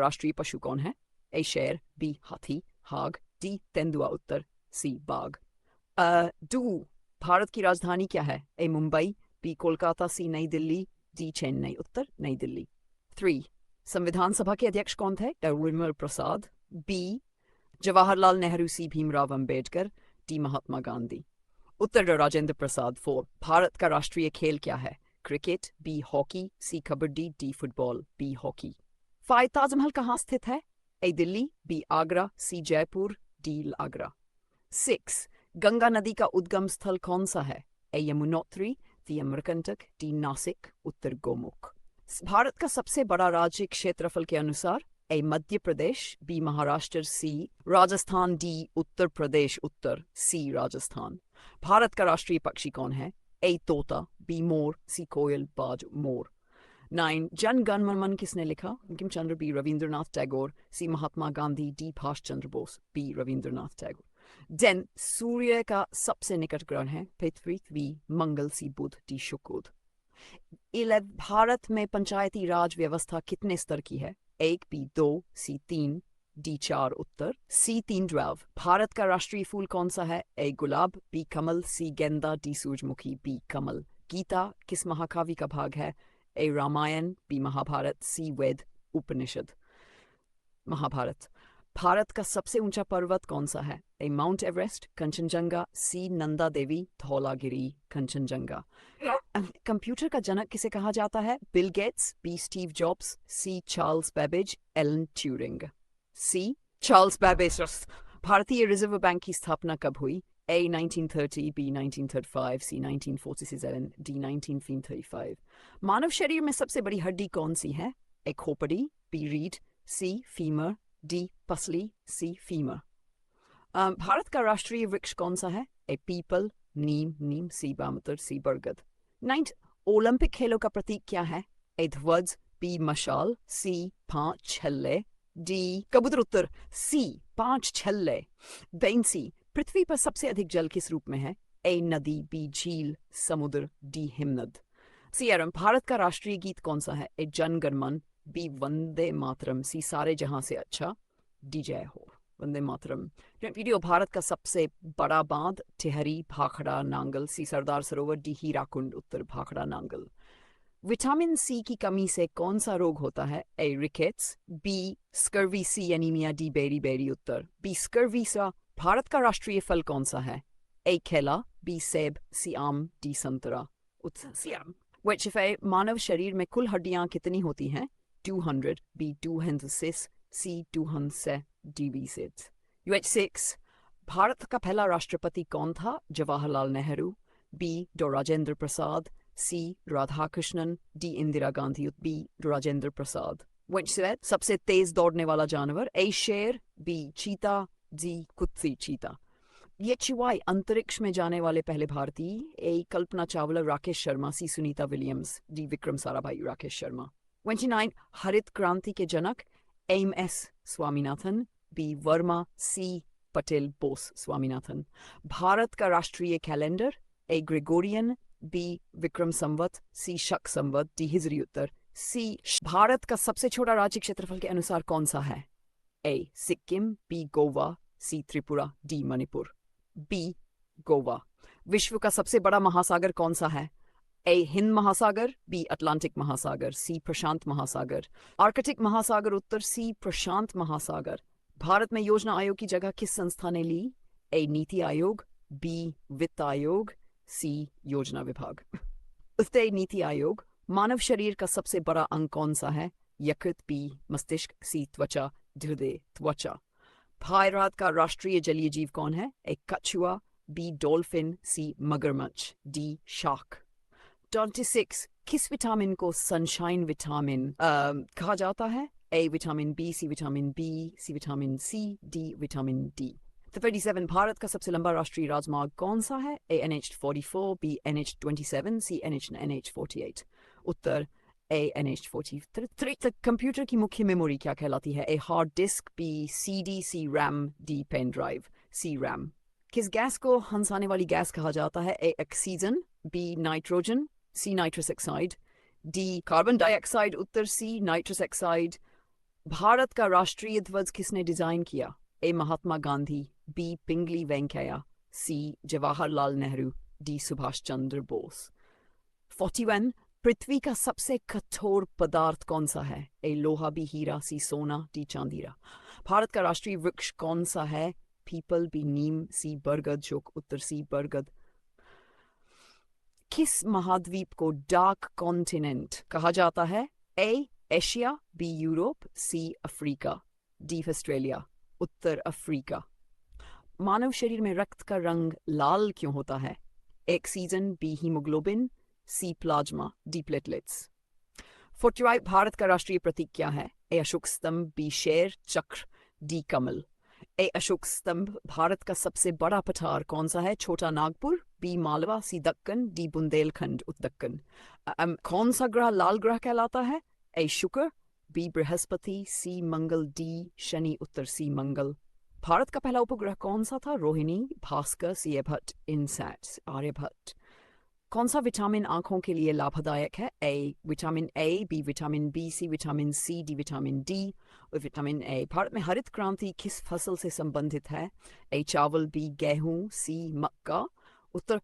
राष्ट्रीय पशु कौन है? ए शेर, बी हाथी, हाग, डी तेंदुआ उत्तर, सी बाघ। डू भारत की राजधानी क्या है? ए मुंबई, बी कोलकाता, सी नई दिल्ली, डी चेन्नई उत्तर नई दिल्ली। 3 संविधान सभा के अध्यक्ष कौन थे? Rajendra Prasad, B Jawaharlal Nehru, C Bhimrao Ambedkar, D Mahatma Gandhi उत्तर राजेंद्र प्रसाद। 4 भारत का राष्ट्रीय खेल क्या है? Cricket, B hockey, C kabaddi, D football, B hockey. 5 Taj Mahal कहाँ स्थित है? A Delhi, B Agra, C Jaipur, D Agra. 6 Ganga नदी का उद्गम स्थल कौन सा है? ए यमुनोत्री, दी अमरकंटक, डी नासिक उत्तर गोमुख। भारत का सबसे बड़ा राज्य क्षेत्रफल के अनुसार? ए मध्य प्रदेश, बी महाराष्ट्र, सी राजस्थान, डी उत्तर प्रदेश उत्तर, सी राजस्थान। भारत का राष्ट्रीय पक्षी कौन है? ए तोता, बी मोर, सी कोयल, बाज मोर। 9 जन गण मन किसने लिखा? बंकिम चंद्र, बी रविंद्रनाथ टैगोर, सी महात्मा गांधी, डी भाष चंद्र बोस, बी रविंद्रनाथ टैगोर। 10 सूर्य का सबसे निकट ग्रह है? पृथ्वी, बी मंगल, सी बुध, डी शुक्र। 11 भारत में पंचायती राज व्यवस्था कितने स्तर की है? 1, बी 2, सी 3, डी 4 उत्तर, सी 3 12। भारत का राष्ट्रीय फूल कौन सा है? ए गुलाब, बी कमल, सी गेंदा, डी सूरजमुखी, बी कमल। गीता किस महाकाव्य का भाग है? A Ramayana, B Mahabharata, C Veda, Upanishad. Mahabharata. Bharat का सबसे ऊंचा पर्वत कौन सा है? A Mount Everest, Kanchenjunga, C Nanda Devi, Dhaulagiri, Kanchenjunga. Computer का जनक किसे कहा जाता है? Bill Gates, B Steve Jobs, C Charles Babbage, Alan Turing. C Charles Babbage. भारतीय रिजर्व बैंक की स्थापना कब हुई? ए 1930, बी 1935, सी 1947, डी 1935। मानव शरीर में सबसे बड़ी हड्डी कौन सी है? ए खोपड़ी, बी रीढ़, सी फीमर, डी पसली, सी फीमर। भारत का राष्ट्रीय वृक्ष कौन सा है? ए पीपल, नीम, सी बामतर, सी बरगद। 9 ओलंपिक खेलों का प्रतीक क्या है? ए ध्वज, बी मशाल, सी 5 छल्ले, डी कबूतर उत्तर, सी 5 छल्ले। बेंसी पृथ्वी पर सबसे अधिक जल किस रूप में है? ए नदी, बी झील, समुद्र, डी हिमनद। सीआरएम भारत का राष्ट्रीय गीत कौन सा है? ए जन गण मन, बी वंदे मातरम, सी सारे जहां से अच्छा, डी जय हो, वंदे मातरम। वीडियो भारत का सबसे बड़ा बांध? टिहरी, भाखड़ा, नांगल, सी सरदार सरोवर, डी हीराकुंड उत्तर, भाखड़ा नांगल। विटामिन सी की कमी से कौन सा रोग होता है? ए रिकेट्स, बी स्कर्वी, सी एनीमिया, डी बेरी बेरी उत्तर, बी स्कर्वी सा। भारत का राष्ट्रीय फल कौन सा है? ए केला, बी सेब, सी आम, डी संतरा उत्तर, सी आम। मानव शरीर में कुल हड्डियां कितनी होती हैं? 200, बी 206, सी 200, डी 26। UH6 भारत का पहला राष्ट्रपति कौन था? जवाहरलाल नेहरू, बी डॉ राजेंद्र प्रसाद, सी राधाकृष्णन, डी इंदिरा गांधी, बी राजेंद्र प्रसाद। सबसे तेज दौड़ने वाला जानवर? ए शेर, बी चीता, डी कुत्सी चीता। YHY अंतरिक्ष में जाने वाले पहले भारतीय? A Kalpana Chawla, Rakesh Sharma, C Sunita Williams, D Vikram Sarabhai, Rakesh Sharma. 29 हरित क्रांति के जनक? M S Swaminathan, B Verma, C Patel Bose Swaminathan. Bharat का राष्ट्रीय कैलेंडर? A Gregorian, B Vikram Samvat, C Shaka Samvat, D हिजरी उत्तर, सी। भारत का सबसे छोटा राज्य क्षेत्रफल के अनुसार कौन सा है? ए सिक्किम, बी गोवा, सी त्रिपुरा, डी मणिपुर, बी गोवा। विश्व का सबसे बड़ा महासागर कौन सा है? ए हिंद महासागर, बी अटलांटिक महासागर, सी प्रशांत महासागर। आर्कटिक महासागर उत्तर, सी प्रशांत महासागर। भारत में योजना आयोग की जगह किस संस्था ने ली? ए नीति आयोग, बी वित्त आयोग, सी योजना विभाग। नीति आयोग। मानव शरीर का सबसे बड़ा अंग कौन सा है? यकृत, बी मस्तिष्क, सी त्वचा, हृदय, त्वचा। भारत का राष्ट्रीय जलीय जीव कौन है? ए कछुआ, बी डॉल्फिन, सी मगरमच्छ, डी शार्क। 26 किस विटामिन को सनशाइन विटामिन कहा जाता है? A vitamin B, C vitamin B, C vitamin C, D vitamin D. 37 Bharat का सबसे लंबा राष्ट्रीय राजमार्ग कौन सा है? ए NH44, बी NH27, सी NH48 उत्तर, ए NH43। कंप्यूटर की मुख्य मेमोरी क्या कहलाती है? A hard disk, B CD, C RAM, D pen drive, C RAM. किस गैस को हंसाने वाली गैस कहा जाता है? A oxygen, B nitrogen, C nitrous oxide, D carbon dioxide उत्तर, सी नाइट्रस ऑक्साइड। भारत का राष्ट्रीय ध्वज किसने डिजाइन किया? A Mahatma Gandhi, B Pingali Venkayya, C Jawaharlal Nehru, D Subhash Chandra Bose. 41 पृथ्वी का सबसे कठोर पदार्थ कौन सा है? ए लोहा, बी हीरा, सी सोना, डी चांदीरा। भारत का राष्ट्रीय वृक्ष कौन सा है? पीपल, बी नीम, सी बरगद, जो उत्तर सी बरगद। किस महाद्वीप को डार्क कॉन्टिनेंट कहा जाता है? A Asia, B Europe, C Africa, D Australia, उत्तर अफ्रीका। मानव शरीर में रक्त का रंग लाल क्यों होता है? Oxygen, B haemoglobin, C plasma, D platelets. 45 Bharat का राष्ट्रीय प्रतीक क्या है? ए अशोक स्तंभ, बी शेर, चक्र, डी कमल। ए अशोक स्तंभ। भारत का सबसे बड़ा पठार कौन सा है? Chota Nagpur, B Malwa, C Deccan, D Bundelkhand, उत्तरकन। कौन सा ग्रह लाल ग्रह कहलाता है? A Shukra, B Brihaspati, C Mangal, D Shani, उत्तर सी मंगल। भारत का पहला उपग्रह कौन सा था? रोहिणी, भास्कर, सियभट्ट, इनसैट, आर्यभट्ट। कौन सा विटामिन आंखों के लिए लाभदायक है? A vitamin A, B vitamin B, C vitamin C, D vitamin D, vitamin A. Bharat में हरित क्रांति किस फसल से संबंधित है? ए चावल, बी गेहूं, सी मक्का, उत्तर